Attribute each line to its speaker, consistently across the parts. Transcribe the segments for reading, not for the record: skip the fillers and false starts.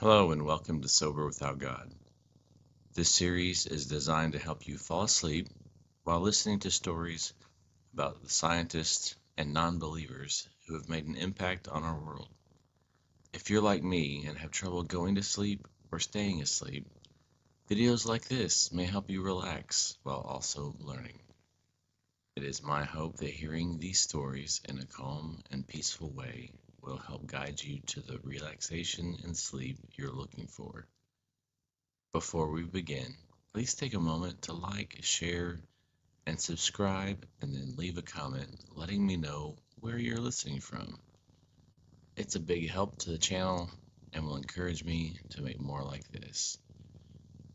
Speaker 1: Hello and welcome to Sober Without God. This series is designed to help you fall asleep while listening to stories about the scientists and non-believers who have made an impact on our world. If you're like me and have trouble going to sleep or staying asleep, videos like this may help you relax while also learning. It is my hope that hearing these stories in a calm and peaceful way will help guide you to the relaxation and sleep you're looking for. Before we begin, please take a moment to like, share, and subscribe, and then leave a comment letting me know where you're listening from. It's a big help to the channel and will encourage me to make more like this.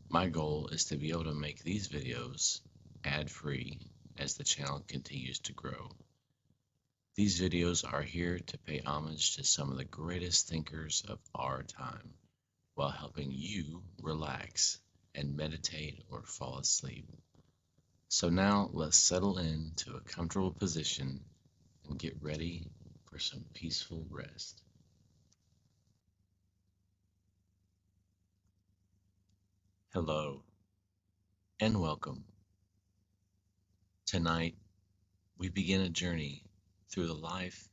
Speaker 1: My goal is to be able to make these videos ad-free as the channel continues to grow. These videos are here to pay homage to some of the greatest thinkers of our time, while helping you relax and meditate or fall asleep. So now let's settle into a comfortable position and get ready for some peaceful rest. Hello and welcome. Tonight we begin a journey through the life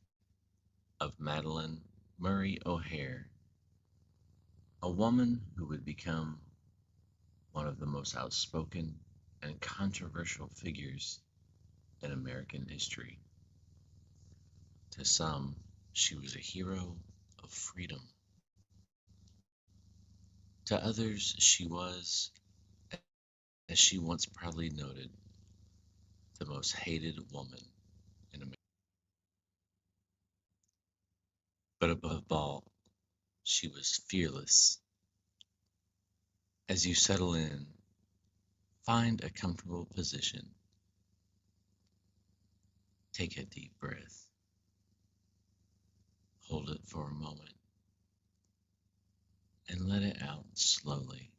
Speaker 1: of Madalyn Murray O'Hair, a woman who would become one of the most outspoken and controversial figures in American history. To some, she was a hero of freedom. To others, she was, as she once proudly noted, the most hated woman in America. But above all, she was fearless. As you settle in, find a comfortable position. Take a deep breath. Hold it for a moment and let it out slowly.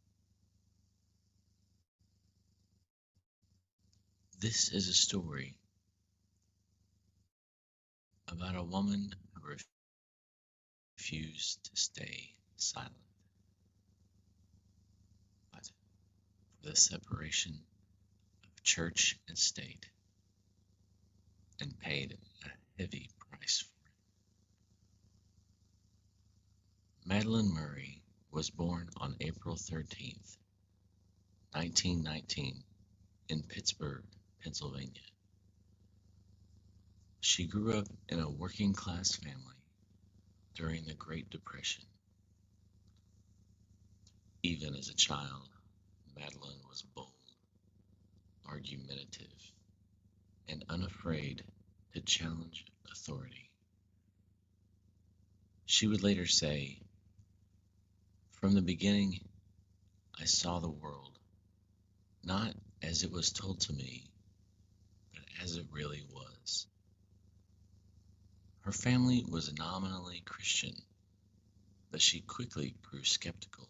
Speaker 1: This is a story about a woman who refused to stay silent, but for the separation of church and state, and paid a heavy price for it. Madalyn Murray was born on April 13th, 1919, in Pittsburgh, Pennsylvania. She grew up in a working-class family during the Great Depression. Even as a child, Madalyn was bold, argumentative, and unafraid to challenge authority. She would later say, "From the beginning, I saw the world, not as it was told to me, but as it really was." Her family was nominally Christian, but she quickly grew skeptical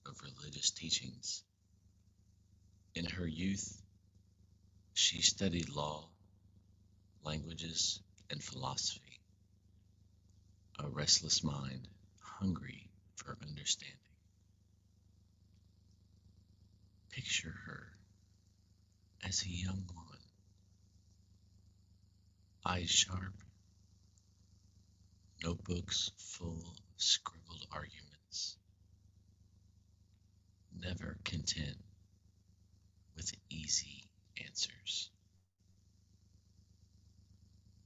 Speaker 1: of religious teachings. In her youth, she studied law, languages, and philosophy, a restless mind hungry for understanding. Picture her as a young woman, eyes sharp, notebooks full of scribbled arguments, never content with easy answers.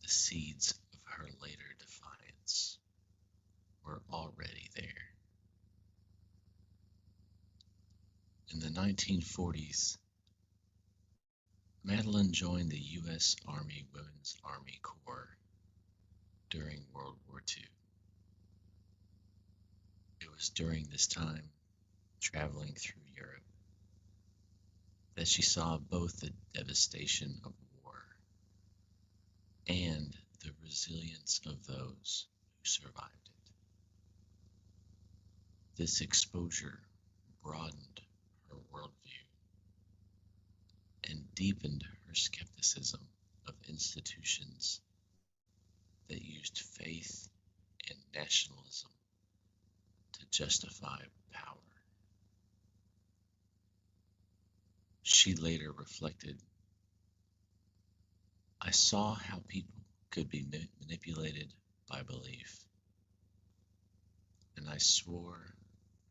Speaker 1: The seeds of her later defiance were already there. In the 1940s, Madalyn joined the U.S. Army Women's Army Corps during World War II. It was during this time, traveling through Europe, that she saw both the devastation of war and the resilience of those who survived it. This exposure broadened her worldview and deepened her skepticism of institutions that used faith and nationalism to justify power. She later reflected, I saw how people could be manipulated by belief, and I swore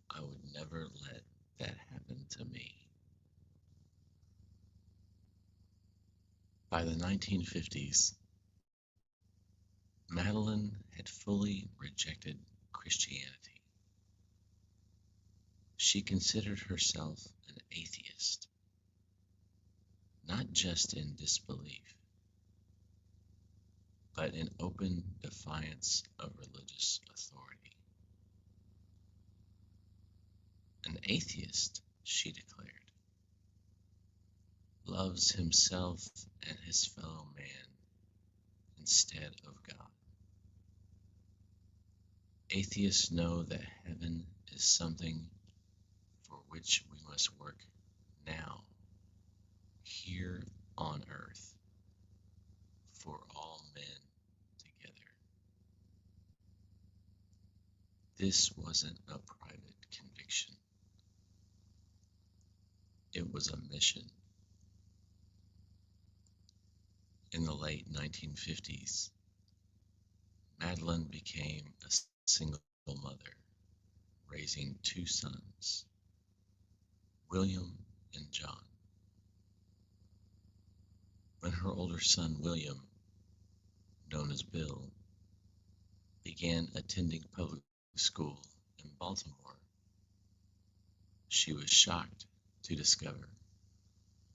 Speaker 1: I would never let that happen to me. By the 1950s, Madalyn had fully rejected Christianity. She considered herself an atheist, not just in disbelief, but in open defiance of religious authority. An atheist, she declared, loves himself and his fellow man instead of God. Atheists know that heaven is something for which we must work now, here on earth, for all men together. This wasn't a private conviction. It was a mission. In the late 1950s, Madalyn became a single mother, raising two sons, William and John. When her older son, William, known as Bill, began attending public school in Baltimore, she was shocked to discover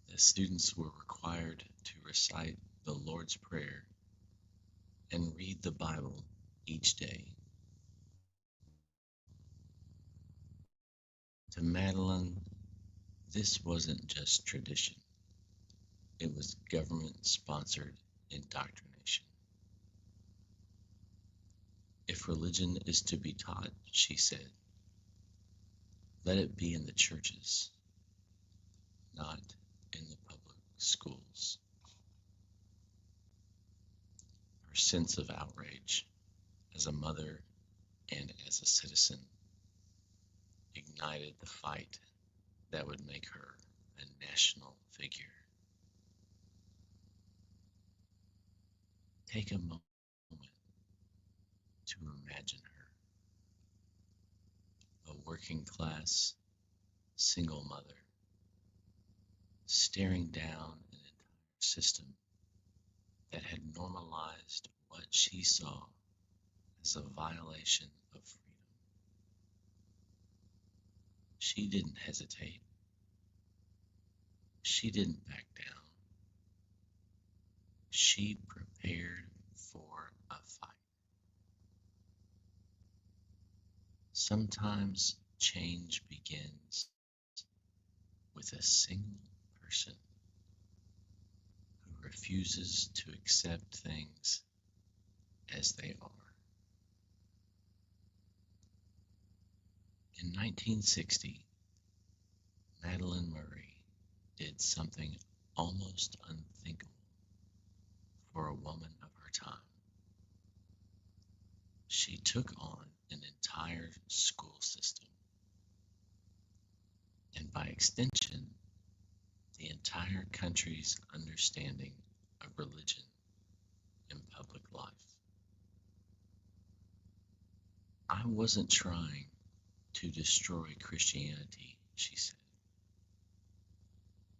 Speaker 1: that students were required to recite the Lord's Prayer and read the Bible each day. To Madalyn, this wasn't just tradition. It was government-sponsored indoctrination. If religion is to be taught, she said, let it be in the churches, not in the public schools. Her sense of outrage as a mother and as a citizen ignited the fight that would make her a national figure. Take a moment to imagine her, a working class single mother, staring down an entire system that had normalized what she saw as a violation of freedom. She didn't hesitate. She didn't back down. She prepared for a fight. Sometimes change begins with a single person who refuses to accept things as they are. In 1960, Madalyn Murray did something almost unthinkable for a woman of her time. She took on an entire school system, and by extension, the entire country's understanding of religion in public life. I wasn't trying to destroy Christianity, she said.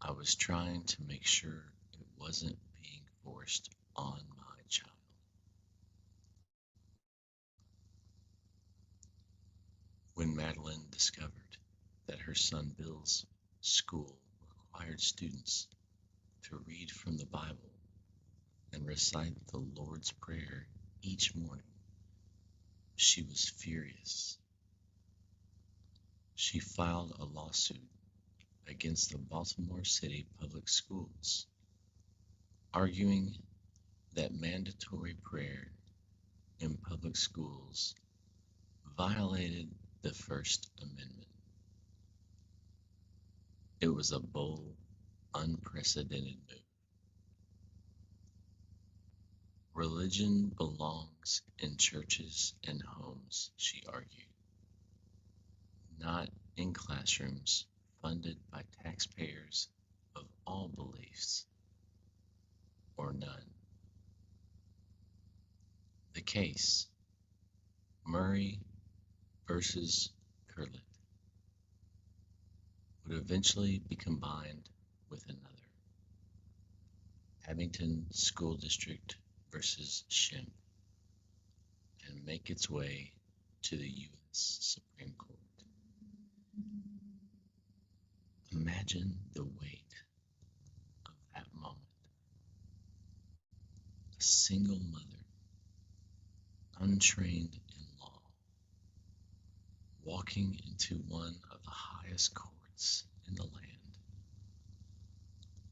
Speaker 1: I was trying to make sure it wasn't being forced on my child. When Madalyn discovered that her son Bill's school required students to read from the Bible and recite the Lord's Prayer each morning, she was furious. She filed a lawsuit against the Baltimore City Public Schools, arguing that mandatory prayer in public schools violated the First Amendment. It was a bold, unprecedented move. Religion belongs in churches and homes, she argued. not in classrooms funded by taxpayers of all beliefs or none. The case, Murray versus Curlett, would eventually be combined with another, Abington School District versus Shemp, and make its way to the U.S. Supreme Court. Imagine the weight of that moment. A single mother, untrained in law, walking into one of the highest courts in the land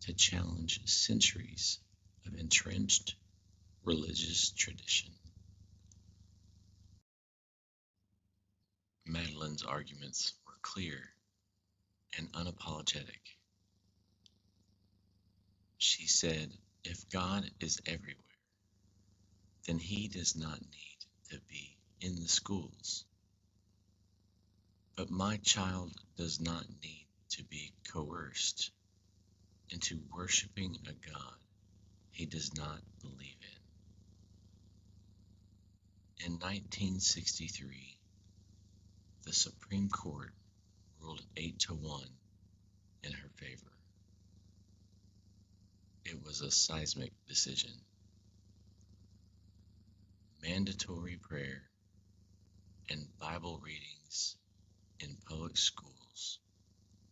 Speaker 1: to challenge centuries of entrenched religious tradition. Madalyn's arguments were clear and unapologetic. She said, if God is everywhere, then he does not need to be in the schools. But my child does not need to be coerced into worshiping a God he does not believe in. In 1963, the Supreme Court ruled 8-1 in her favor. It was a seismic decision. Mandatory prayer and Bible readings in public schools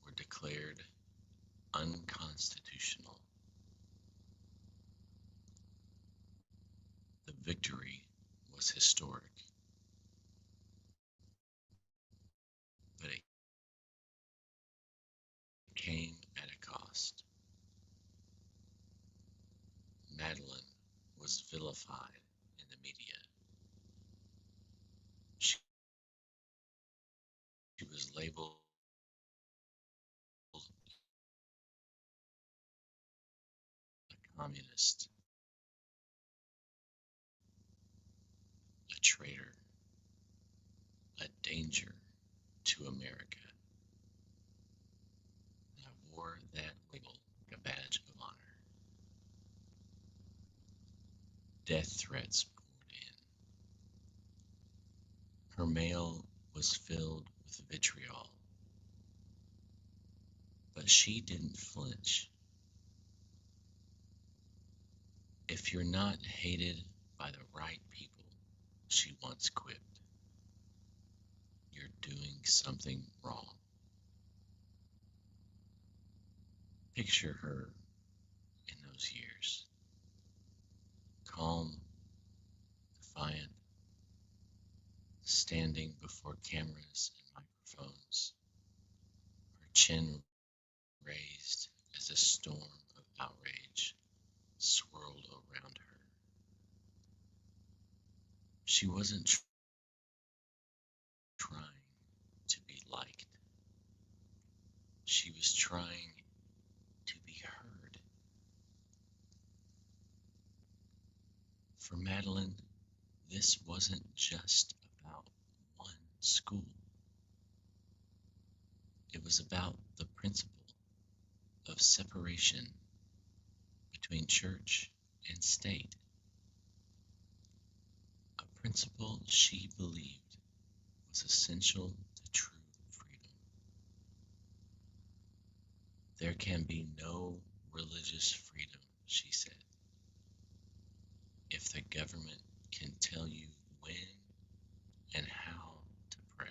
Speaker 1: were declared unconstitutional. The victory was historic, but it came at a cost. Madalyn was vilified in the media. She was labeled a communist, a traitor, a danger to America. And I wore that label like a badge of honor. Death threats poured in. Her mail was filled with vitriol, but she didn't flinch. If you're not hated by the right people, she once quipped, you're doing something wrong. Picture her in those years. Calm, defiant, standing before cameras and microphones, her chin raised as a storm of outrage swirled around her. She wasn't trying to be liked. She was trying to be heard. For Madalyn, this wasn't just about one school. It was about the principle of separation between church and state, a principle she believed was essential to true freedom. There can be no religious freedom, she said, if the government can tell you when and how to pray.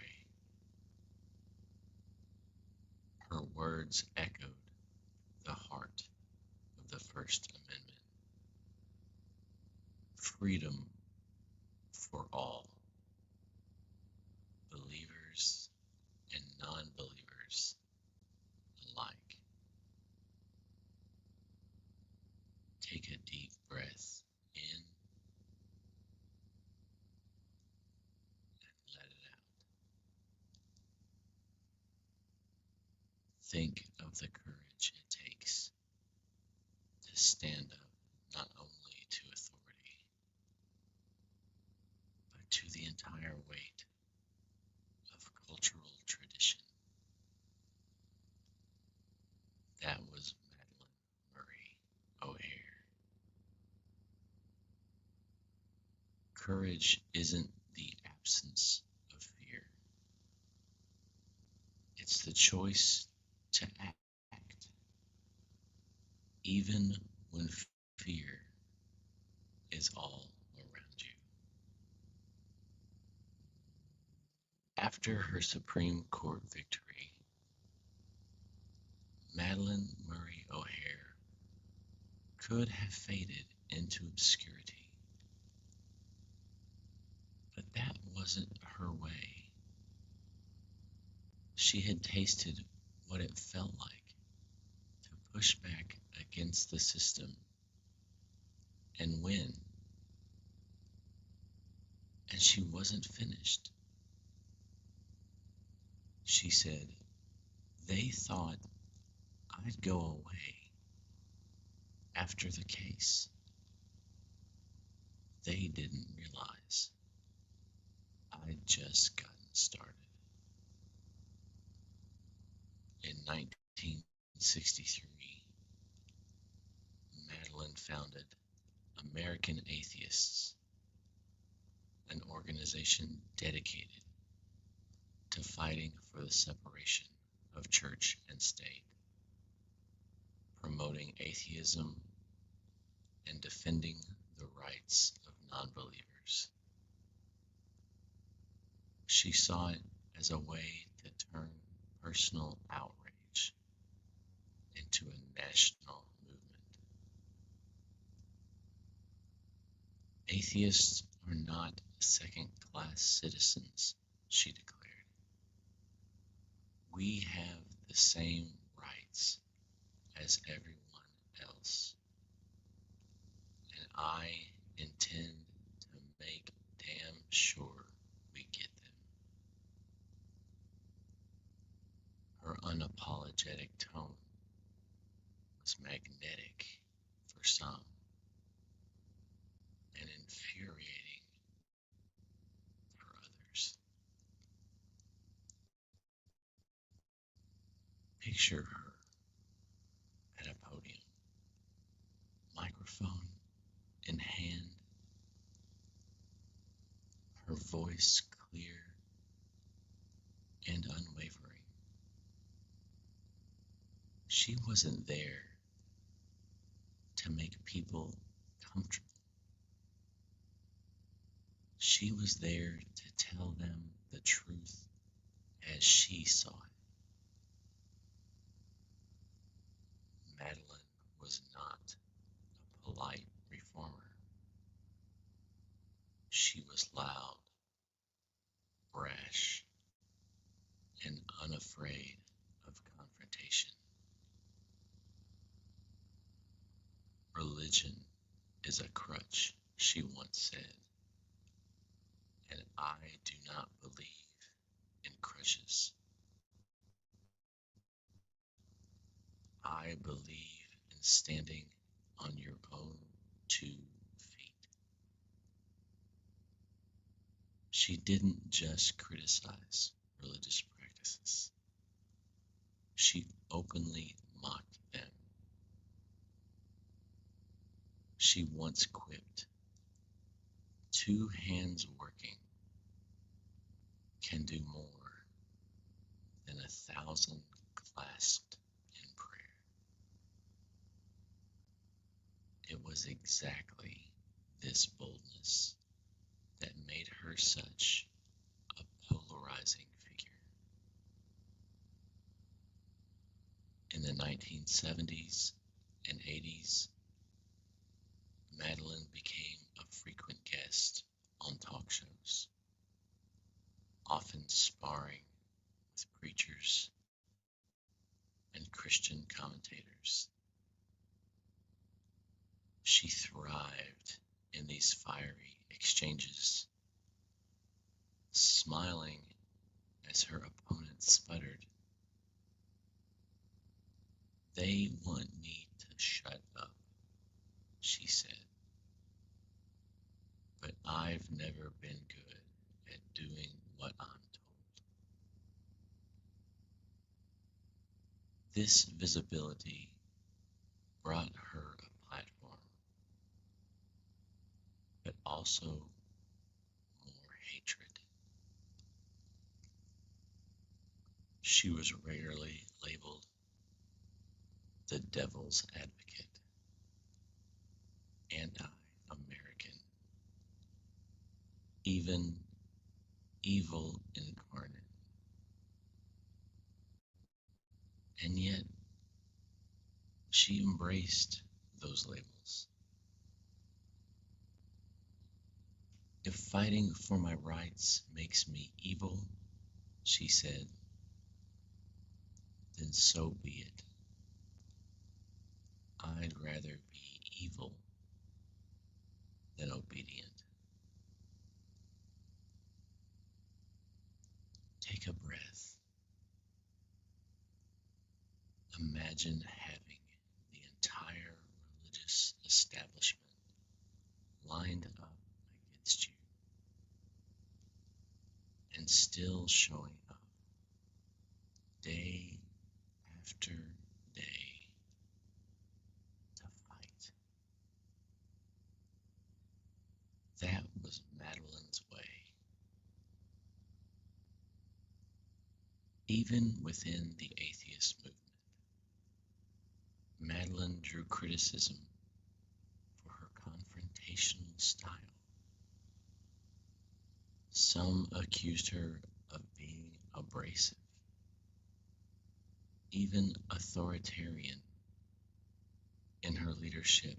Speaker 1: Her words echoed the heart of the First Amendment. Freedom for all, believers and non-believers alike. Take a deep breath in and let it out. Think of the courage it takes to stand up not only to authority, but to the entire weight of cultural tradition. courage isn't the absence of fear. It's the choice to act, even when fear is all around you. After her Supreme Court victory, Madalyn Murray O'Hair could have faded into obscurity, but that wasn't her way. She had tasted what it felt like to push back against the system and win, and she wasn't finished. She said, "They thought I'd go away after the case. They didn't realize I'd just gotten started." In 1963, Madalyn founded American Atheists, an organization dedicated to fighting for the separation of church and state, promoting atheism, and defending the rights of non-believers. She saw it as a way to turn personal outrage into a national movement. Atheists are not second-class citizens, she declared. We have the same rights as everyone else, and I intend to make damn sure we get them. Her unapologetic tone was magnetic for some and infuriating for others. Picture her at a podium, microphone in hand, her voice clear and unwavering. She wasn't there to make people comfortable. She was there to tell them the truth as she saw it. Madalyn was not a polite reformer. She was loud, brash, and unafraid of confrontation. Religion is a crutch, she once said, and I do not believe in crutches. I believe in standing on your own 2 feet. She didn't just criticize religious practices. She openly mocked them. She once quipped, "2 hands working can do more than 1,000 clasped in prayer." It was exactly this boldness that made her such a polarizing figure. In the 1970s and 80s, Madalyn became a frequent guest on talk shows, often sparring with preachers and Christian commentators. She thrived in these fiery exchanges, smiling as her opponents sputtered. "They want me to shut up," she said, "but I've never been good at doing what I'm told." This visibility brought her a platform, but also She was rarely labeled the devil's advocate, anti-American, even evil incarnate. And yet, she embraced those labels. If fighting for my rights makes me evil, she said, then so be it. I'd rather be evil than obedient. Take a breath. Imagine having the entire religious establishment lined up against you and still showing up day after day to fight. That was Madalyn's way. Even within the atheist movement, Madalyn drew criticism for her confrontational style. Some accused her of being abrasive, even authoritarian in her leadership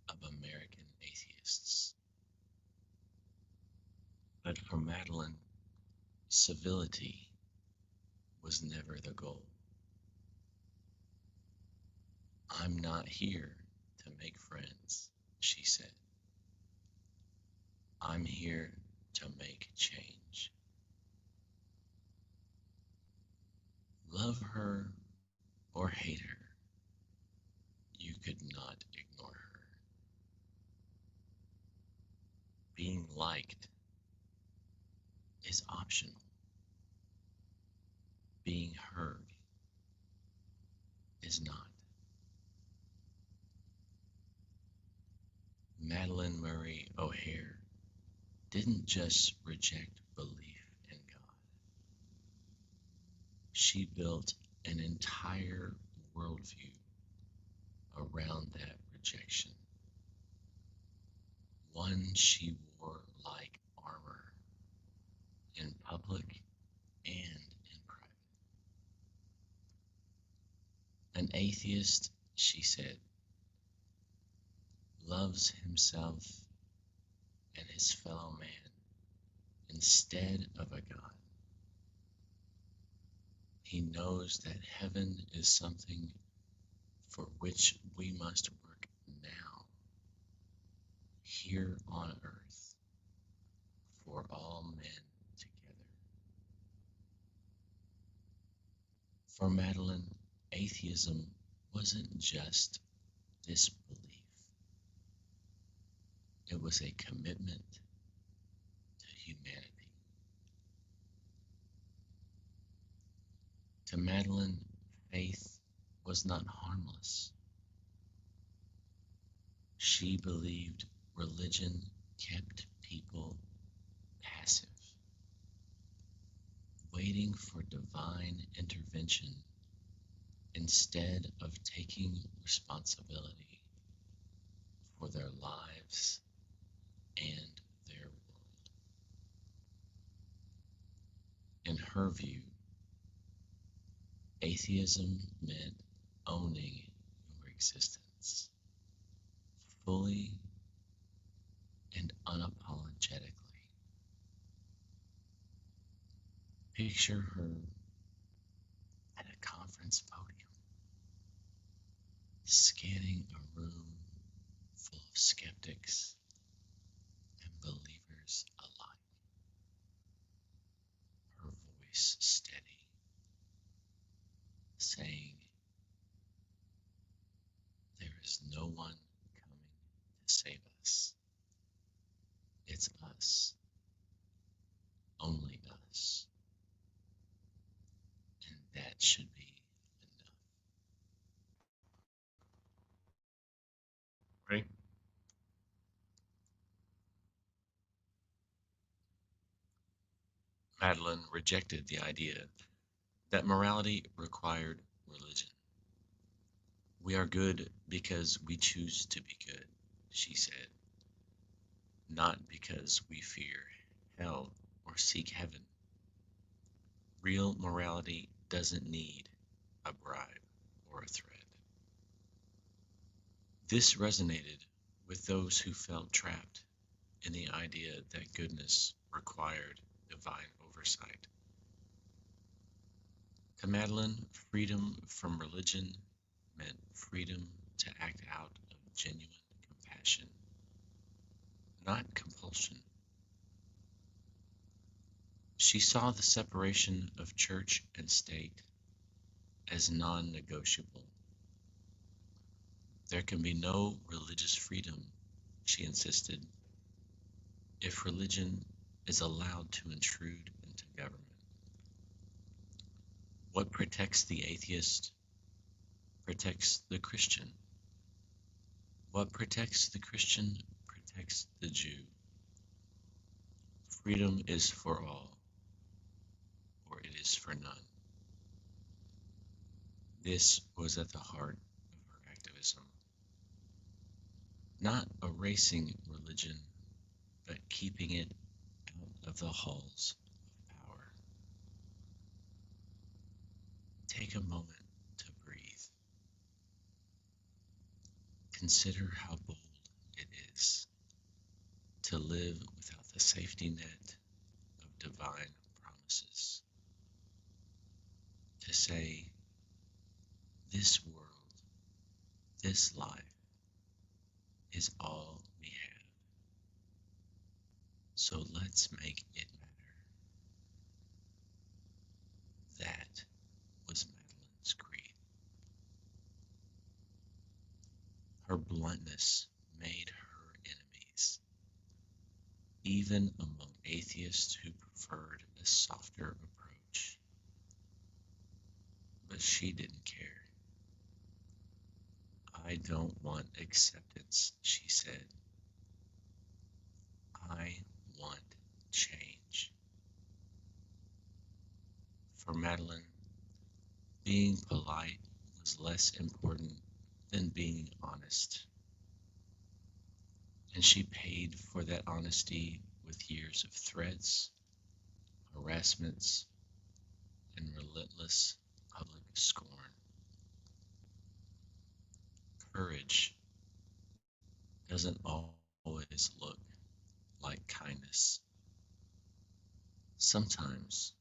Speaker 1: of American Atheists. But for Madalyn, civility was never the goal. I'm not here to make friends, she said. I'm here to make change. Love her or hate her, you could not ignore her. Being liked is optional. Being heard is not. Madalyn Murray O'Hair didn't just reject belief in God. She built an entire worldview around that rejection. One she wore like armor in public and in private. An atheist, she said, loves himself and his fellow man instead of a God. He knows that heaven is something for which we must work now, here on earth, for all men together. For Madalyn, atheism wasn't just disbelief. It was a commitment to humanity. To Madalyn, faith was not harmless. She believed religion kept people passive, waiting for divine intervention instead of taking responsibility for their lives and their world. In her view, atheism meant owning your existence fully and unapologetically. Picture her at a conference podium, scanning a room full of skeptics and believers alike. Her voice steady, saying, there is no one coming to save us. It's us, only us. And that should be enough. Right? Madalyn rejected the idea that morality required religion. We are good because we choose to be good, she said, not because we fear hell or seek heaven. Real morality doesn't need a bribe or a threat. This resonated with those who felt trapped in the idea that goodness required divine oversight. To Madalyn, freedom from religion meant freedom to act out of genuine compassion, not compulsion. She saw the separation of church and state as non-negotiable. There can be no religious freedom, she insisted, if religion is allowed to intrude into government. What protects the atheist protects the Christian. What protects the Christian protects the Jew. Freedom is for all, or it is for none. This was at the heart of her activism. Not erasing religion, but keeping it out of the halls of power. Take a moment to breathe. Consider how bold it is to live without the safety net of divine promises. To say, this world, this life, is all we have. So let's make it matter. That was Madalyn's creed. Her bluntness made her enemies, even among atheists who preferred a softer approach. But she didn't care. I don't want acceptance, she said. I want change. For Madalyn, being polite was less important than being honest. And she paid for that honesty with years of threats, harassments, and relentless public scorn. Courage doesn't always look like kindness. Sometimes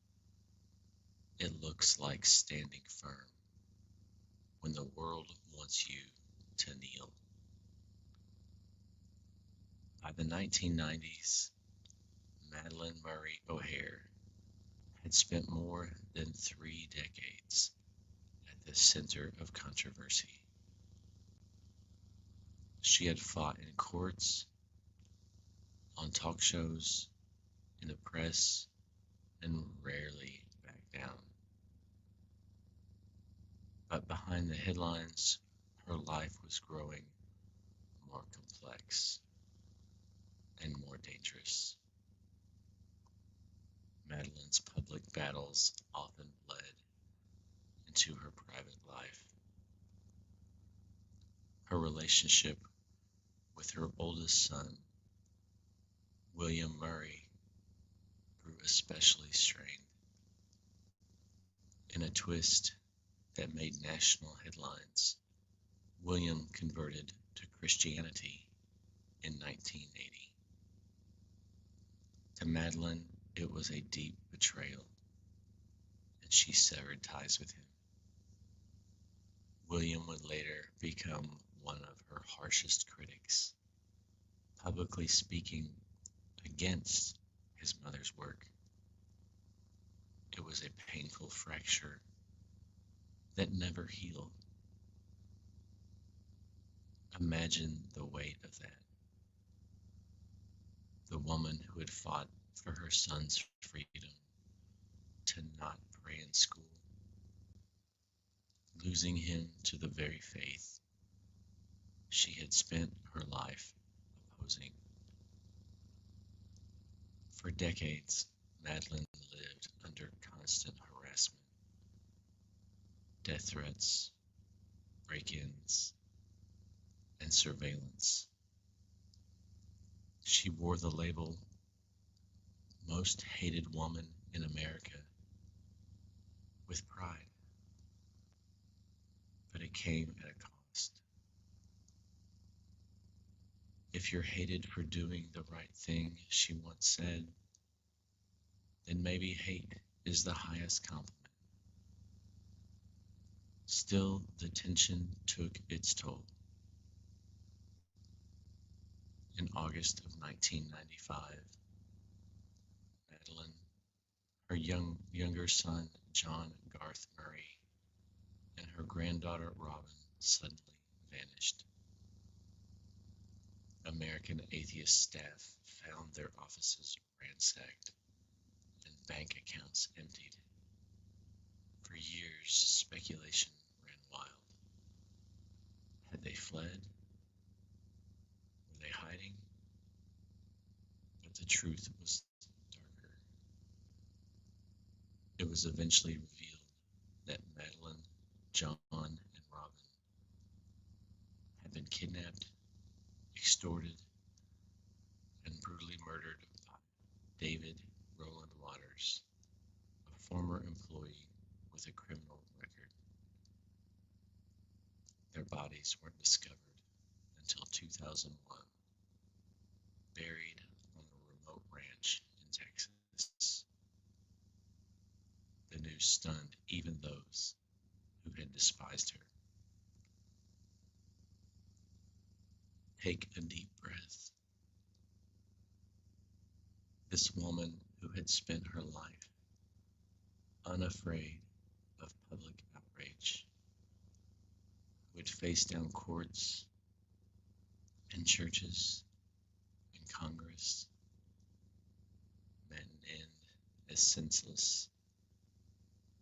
Speaker 1: it looks like standing firm when the world wants you to kneel. By the 1990s, Madalyn Murray O'Hair had spent more than 3 decades at the center of controversy. She had fought in courts, on talk shows, in the press, and rarely backed down. But behind the headlines, her life was growing more complex and more dangerous. Madalyn's public battles often bled into her private life. Her relationship with her oldest son, William Murray, grew especially strained. In a twist that made national headlines, William converted to Christianity in 1980. To Madalyn, it was a deep betrayal, and she severed ties with him. William would later become one of her harshest critics, publicly speaking against his mother's work. It was a painful fracture that never healed. Imagine the weight of that. The woman who had fought for her son's freedom to not pray in school, losing him to the very faith she had spent her life opposing. For decades, Madalyn lived under constant harassment, death threats, break-ins, and surveillance. She wore the label most hated woman in America with pride, but it came at a cost. If you're hated for doing the right thing, she once said, then maybe hate is the highest compliment. Still, the tension took its toll. In August of 1995, Madalyn, her younger son, John Garth Murray, and her granddaughter, Robin, suddenly vanished. American Atheist staff found their offices ransacked and bank accounts emptied. For years, speculation ran wild. Had they fled? Were they hiding? But the truth was darker. It was eventually revealed that Madalyn, John, and Robin had been kidnapped, extorted, and brutally murdered by David Roland Waters, a former employee with a criminal record. Their bodies weren't discovered until 2001, buried on a remote ranch in Texas. The news stunned even those who had despised her. Take a deep breath. This woman who had spent her life unafraid of public outrage would face down courts and churches and Congress, met an end as senseless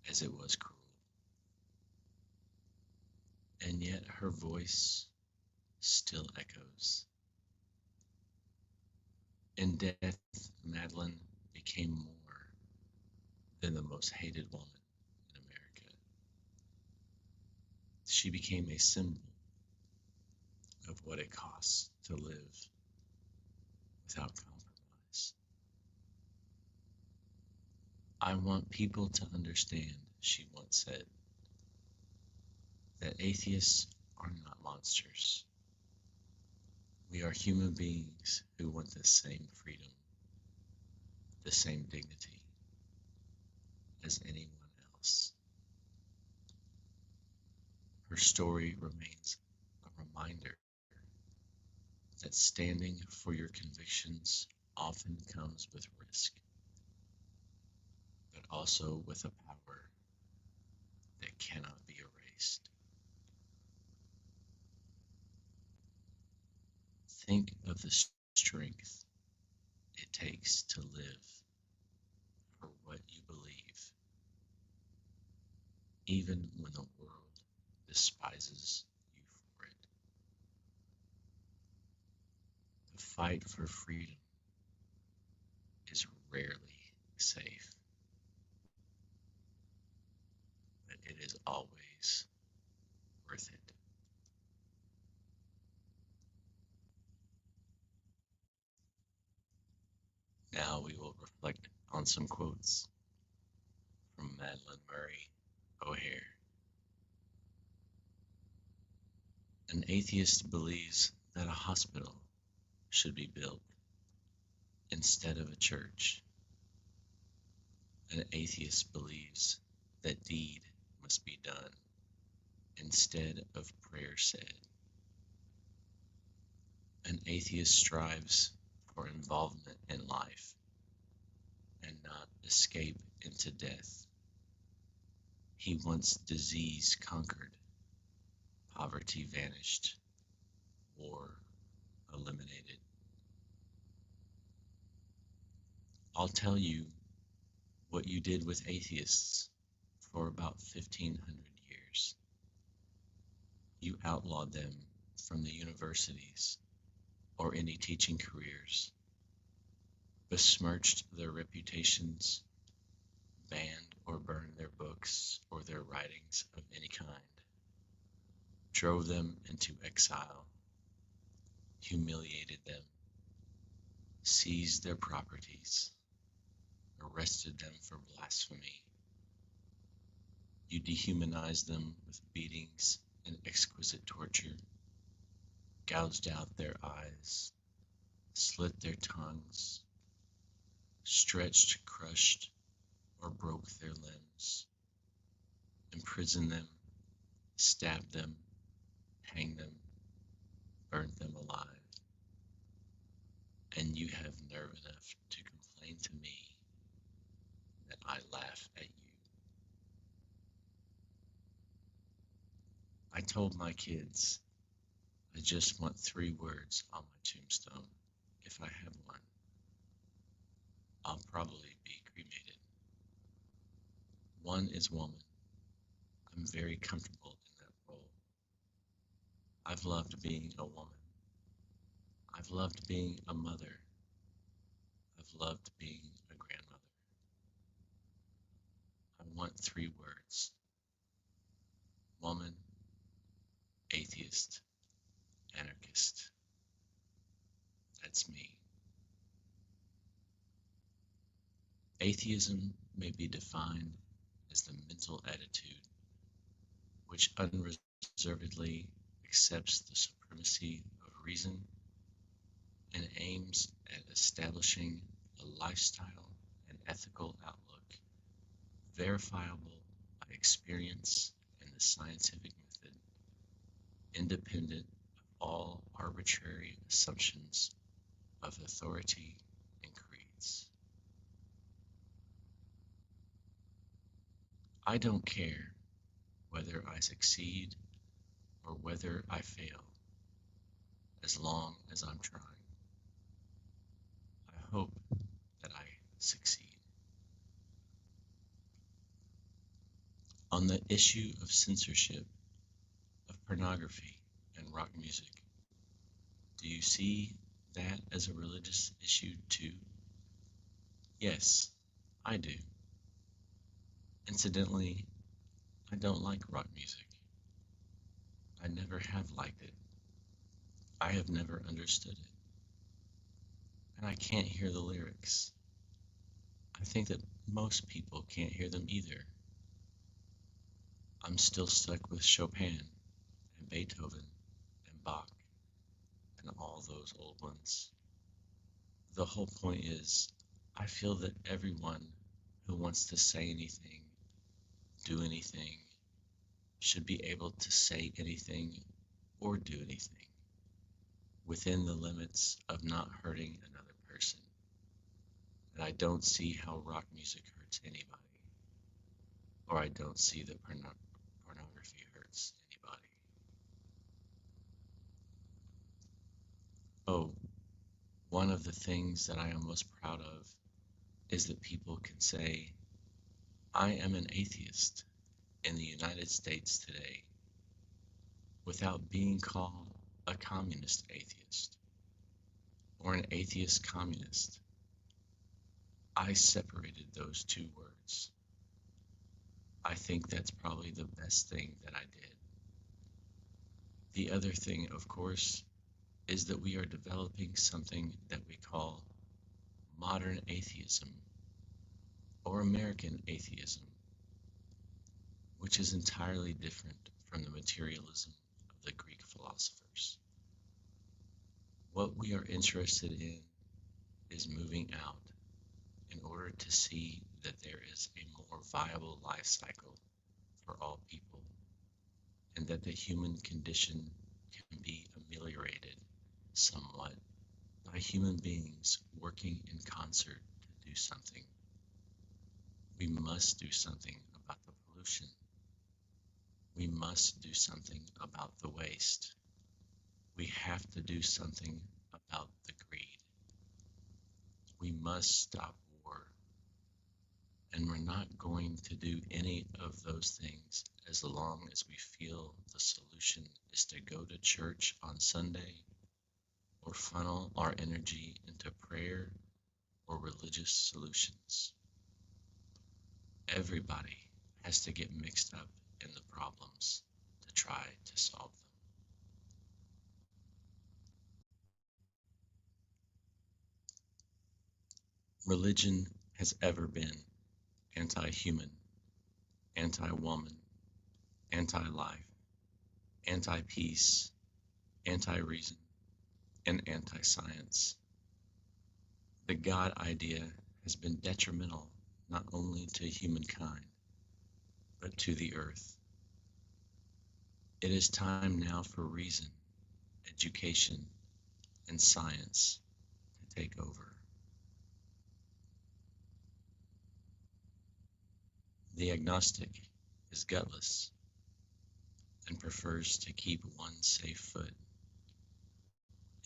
Speaker 1: as it was cruel. And yet her voice still echoes. In death, Madalyn became more than the most hated woman in America. She became a symbol of what it costs to live without compromise. I want people to understand, she once said, that atheists are not monsters. We are human beings who want the same freedom, the same dignity as anyone else. Her story remains a reminder that standing for your convictions often comes with risk, but also with a power that cannot be erased. Think of the strength it takes to live for what you believe, even when the world despises you for it. The fight for freedom is rarely safe, but it is always worth it. Now we will reflect on some quotes from Madalyn Murray O'Hair. An atheist believes that a hospital should be built instead of a church. An atheist believes that deed must be done instead of prayer said. An atheist strives for involvement in life and not escape into death. He wants disease conquered, poverty vanished, war eliminated. I'll tell you what you did with atheists for about 1,500 years. You outlawed them from the universities or any teaching careers, besmirched their reputations, banned or burned their books or their writings of any kind, drove them into exile, humiliated them, seized their properties, arrested them for blasphemy. You dehumanized them with beatings and exquisite torture, gouged out their eyes, slit their tongues, stretched, crushed, or broke their limbs, imprisoned them, stabbed them, hanged them, burnt them alive. And you have nerve enough to complain to me that I laugh at you. I told my kids I just want 3 words on my tombstone. If I have one, I'll probably be cremated. One is woman. I'm very comfortable in that role. I've loved being a woman. I've loved being a mother. I've loved being a grandmother. I want 3 words. Woman, atheist, anarchist. That's me. Atheism may be defined as the mental attitude which unreservedly accepts the supremacy of reason and aims at establishing a lifestyle and ethical outlook verifiable by experience and the scientific method, independent of all arbitrary assumptions of authority and creeds. I don't care whether I succeed or whether I fail, as long as I'm trying. I hope that I succeed. On the issue of censorship of pornography and rock music, do you see that as a religious issue too? Yes, I do. Incidentally, I don't like rock music. I never have liked it. I have never understood it. And I can't hear the lyrics. I think that most people can't hear them either. I'm still stuck with Chopin and Beethoven and Bach and all those old ones. The whole point is, I feel that everyone who wants to say anything, do anything, should be able to say anything or do anything within the limits of not hurting another person. And I don't see how rock music hurts anybody, or I don't see that pornography hurts anybody. Oh, one of the things that I am most proud of is that people can say, I am an atheist in the United States today, without being called a communist atheist or an atheist communist. I separated those 2 words. I think that's probably the best thing that I did. The other thing, of course, is that we are developing something that we call modern atheism or American atheism, which is entirely different from the materialism of the Greek philosophers. What we are interested in is moving out in order to see that there is a more viable life cycle for all people, and that the human condition can be ameliorated somewhat by human beings working in concert to do something. We must do something about the pollution. We must do something about the waste. We have to do something about the greed. We must stop war. And we're not going to do any of those things as long as we feel the solution is to go to church on Sunday or funnel our energy into prayer or religious solutions. Everybody has to get mixed up in the problems to try to solve them. Religion has ever been anti-human, anti-woman, anti-life, anti-peace, anti-reason, and anti-science. The God idea has been detrimental not only to humankind, but to the earth. It is time now for reason, education, and science to take over. The agnostic is gutless and prefers to keep one safe foot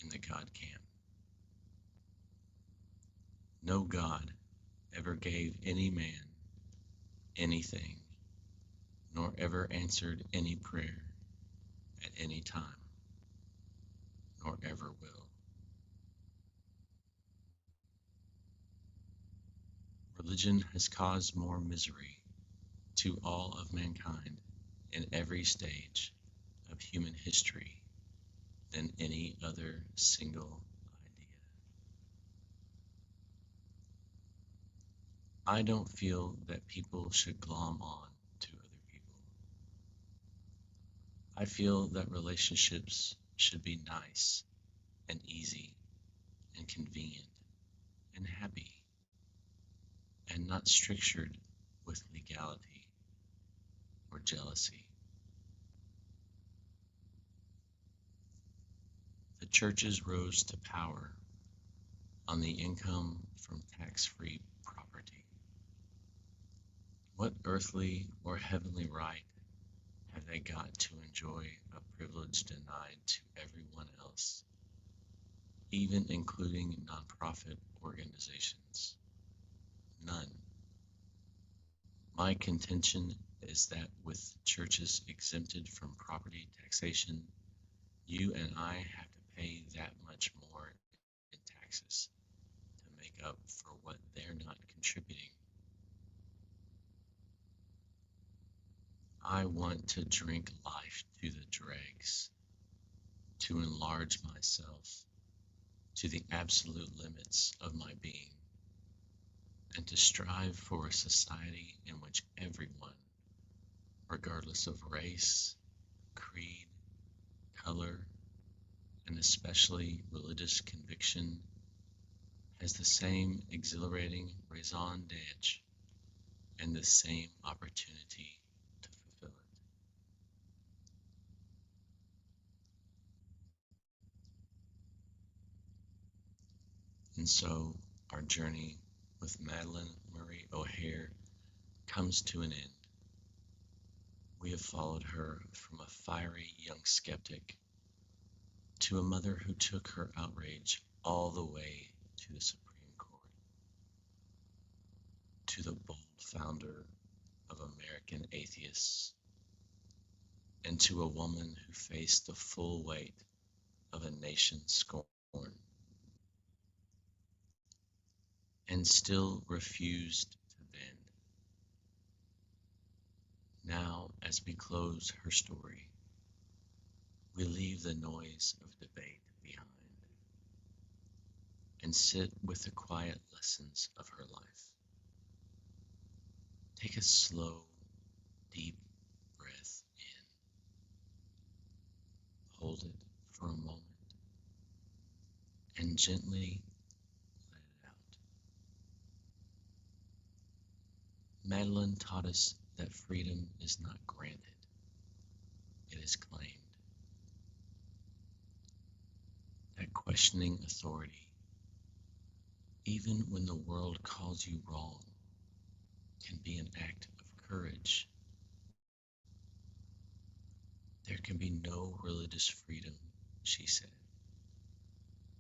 Speaker 1: in the God camp. No God ever gave any man anything, nor ever answered any prayer at any time, nor ever will. Religion has caused more misery to all of mankind in every stage of human history than any other single idea. I don't feel that people should glom on to other people. I feel that relationships should be nice and easy and convenient and happy and not strictured with legality or jealousy. The churches rose to power on the income from tax-free property. What earthly or heavenly right have they got to enjoy a privilege denied to everyone else, even including nonprofit organizations? None. My contention is that with churches exempted from property taxation, you and I have to pay that much more in taxes to make up for what they're not contributing. I want to drink life to the dregs, to enlarge myself to the absolute limits of my being, and to strive for a society in which everyone, regardless of race, creed, color, and especially religious conviction, has the same exhilarating raison d'etre and the same opportunity to fulfill it. And so our journey with Madalyn Murray O'Hair comes to an end. We have followed her from a fiery young skeptic to a mother who took her outrage all the way to the Supreme Court, to the bold founder of American Atheists, and to a woman who faced the full weight of a nation's scorn and still refused to bend. Now, as we close her story, we leave the noise of debate behind and sit with the quiet lessons of her life. Take a slow, deep breath in. Hold it for a moment and gently let it out. Madalyn taught us that freedom is not granted, it is claimed. That questioning authority, even when the world calls you wrong, can be an act of courage. There can be no religious freedom, she said,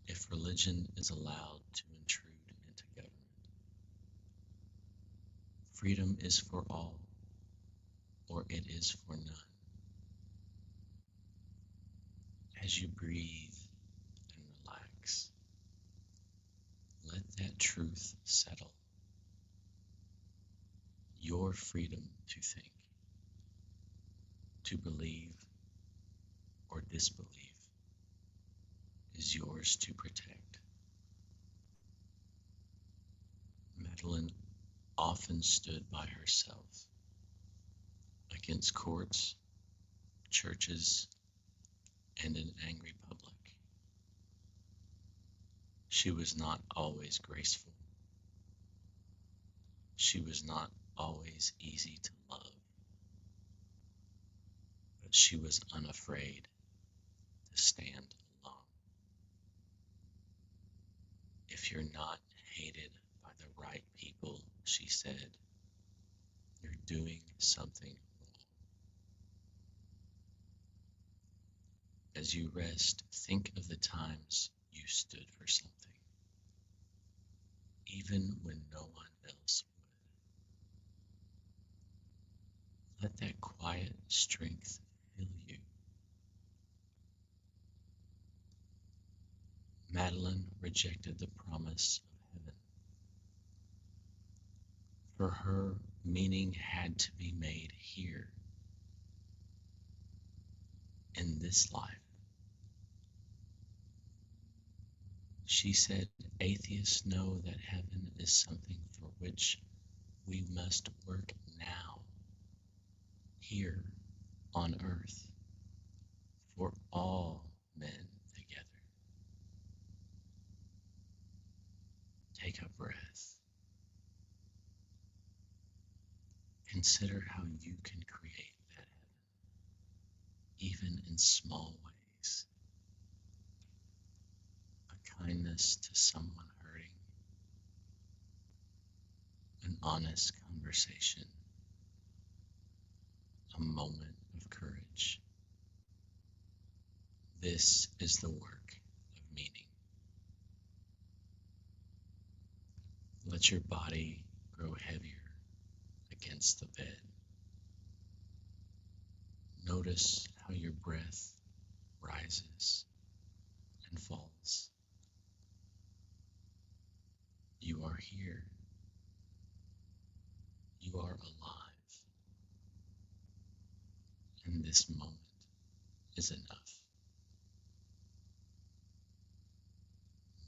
Speaker 1: if religion is allowed to intrude into government. Freedom is for all, or it is for none. As you breathe and relax, let that truth settle. Your freedom to think, to believe or disbelieve, is yours to protect. Madalyn often stood by herself against courts, churches, and an angry public. She was not always graceful. She was not always easy to love, but she was unafraid to stand alone. If you're not hated by the right people, she said, you're doing something wrong. As you rest, think of the times you stood for something, even when no one else would. Let that quiet strength fill you. Madalyn rejected the promise of heaven. For her, meaning had to be made here, in this life. She said, atheists know that heaven is something for which we must work now, here on earth, for all men together. Take a breath. Consider how you can create that heaven, even in small ways. A kindness to someone hurting, an honest conversation, a moment of courage. This is the work of meaning. Let your body grow heavier against the bed. Notice how your breath rises and falls. You are here. You are alive. And this moment is enough.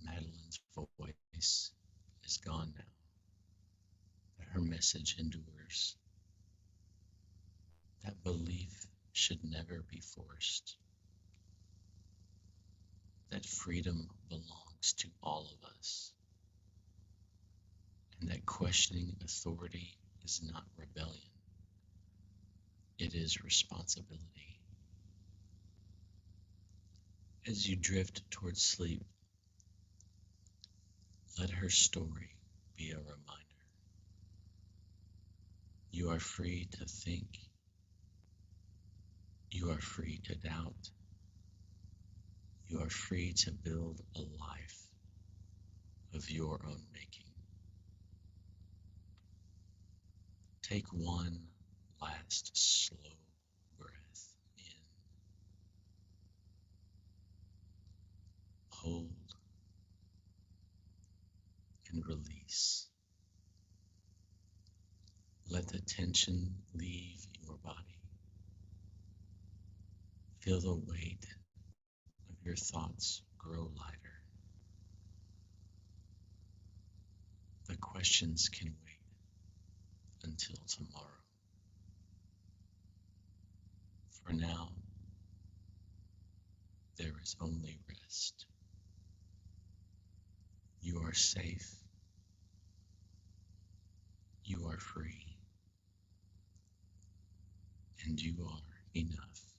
Speaker 1: Madalyn's voice is gone now, but her message endures. That belief should never be forced. That freedom belongs to all of us. And that questioning authority is not rebellion. It is responsibility. As you drift towards sleep, let her story be a reminder. You are free to think. You are free to doubt. You are free to build a life of your own making. Take one last slow breath in. Hold and release. Let the tension leave your body. Feel the weight of your thoughts grow lighter. The questions can wait until tomorrow. For now, there is only rest. You are safe. You are free. And you are enough.